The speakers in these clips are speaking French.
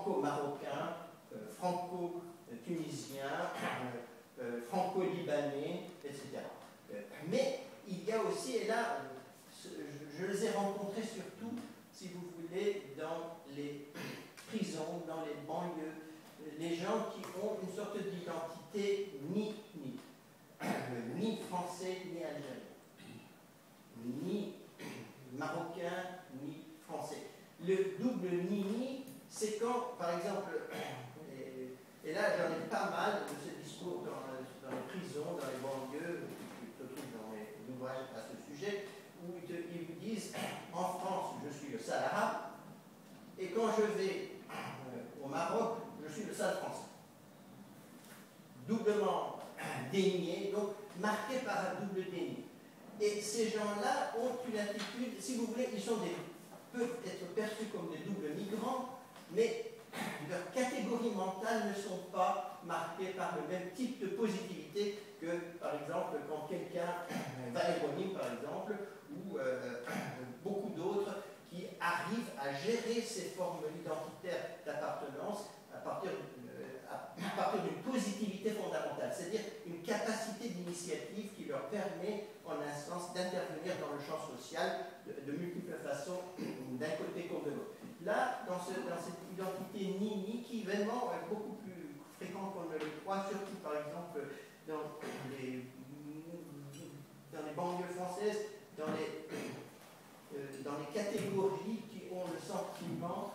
franco-marocain, franco-tunisien, franco-libanais, etc. Mais il y a aussi, et là, je les ai rencontrés surtout, si vous voulez, dans les prisons, dans les banlieues, les gens qui ont une sorte d'identité ni français, ni algérien, ni marocain, ni français. Le double ni, c'est quand, par exemple, et là j'en ai pas mal de ce discours dans les prisons, dans les banlieues, je trouve dans mes ouvrages à ce sujet, où ils vous disent, en France, je suis le Sahara, et quand je vais au Maroc, je suis le Sahara français. Doublement dénié, donc marqué par un double déni. Et ces gens-là ont une attitude, si vous voulez, peuvent être perçus comme des doubles migrants, mais leurs catégories mentales ne sont pas marquées par le même type de positivité que, par exemple, quand quelqu'un, Valéronie par exemple, ou beaucoup d'autres, qui arrivent à gérer ces formes identitaires d'appartenance à partir d'une positivité fondamentale, c'est-à-dire une capacité d'initiative qui leur permet, en un sens, d'intervenir dans le champ social de multiples façons, d'un côté comme de l'autre. Là, dans cette identité nini, qui vraiment est beaucoup plus fréquente qu'on ne le croit, surtout par exemple dans les banlieues françaises, dans les catégories qui ont le sentiment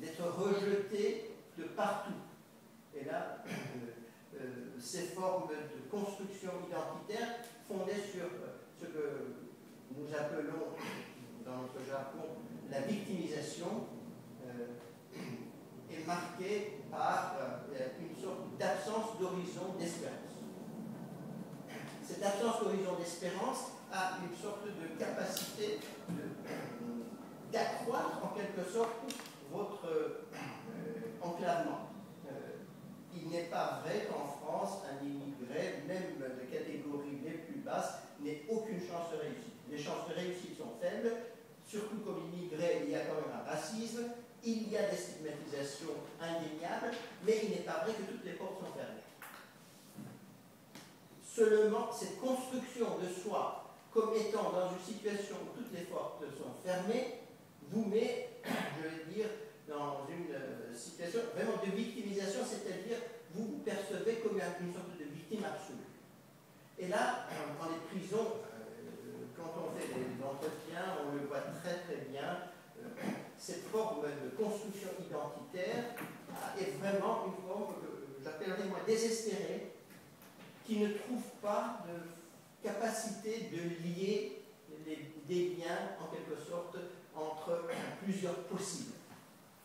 d'être rejetées de partout. Et là, ces formes de construction identitaire fondées sur ce que nous appelons dans notre jargon la victimisation est marquée par une sorte d'absence d'horizon d'espérance. Cette absence d'horizon d'espérance a une sorte de capacité d'accroître en quelque sorte votre enclavement. Il n'est pas vrai qu'en France, un immigré, même de catégories les plus basses, n'ait aucune chance de réussite. Les chances de réussite sont faibles, surtout comme immigré, il y a quand même un racisme, il y a des stigmatisations indéniables, mais il n'est pas vrai que toutes les portes sont fermées. Seulement, cette construction de soi comme étant dans une situation où toutes les portes sont fermées vous met, je vais dire, dans une situation vraiment de victimisation, c'est-à-dire vous vous percevez comme une sorte de victime absolue. Et là, dans les prisons, quand on fait des entretiens, on le voit très très bien, cette forme de construction identitaire est vraiment une forme que j'appellerais moi désespérée, qui ne trouve pas de capacité de lier des liens, en quelque sorte, entre plusieurs possibles.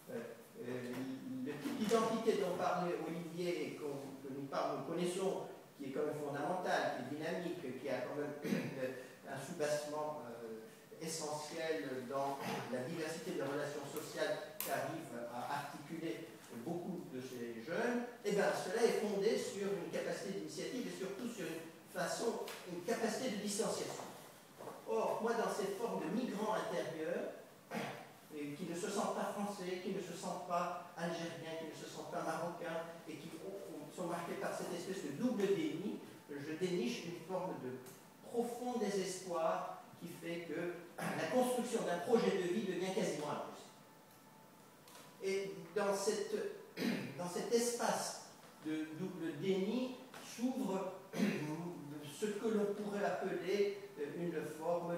Le type d'identité dont parlait Olivier et que nous connaissons, qui est quand même fondamental, qui est dynamique, qui a quand même un soubassement essentiel dans la diversité des relations sociales qu'arrive à articuler beaucoup de ces jeunes, et bien cela est fondé sur une capacité d'initiative et surtout sur une capacité de distanciation. Or, moi, dans cette forme de migrants intérieurs, qui ne se sentent pas français, qui ne se sentent pas algériens, qui ne se sentent pas marocains, et qui sont marqués par cette espèce de double déni, je déniche une forme de profond désespoir qui fait que la construction d'un projet de vie devient quasiment impossible. Et dans cet espace de double déni s'ouvre ce que l'on pourrait appeler une forme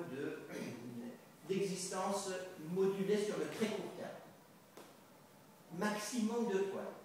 d'existence modulée sur le très court terme. Maximum de toiles.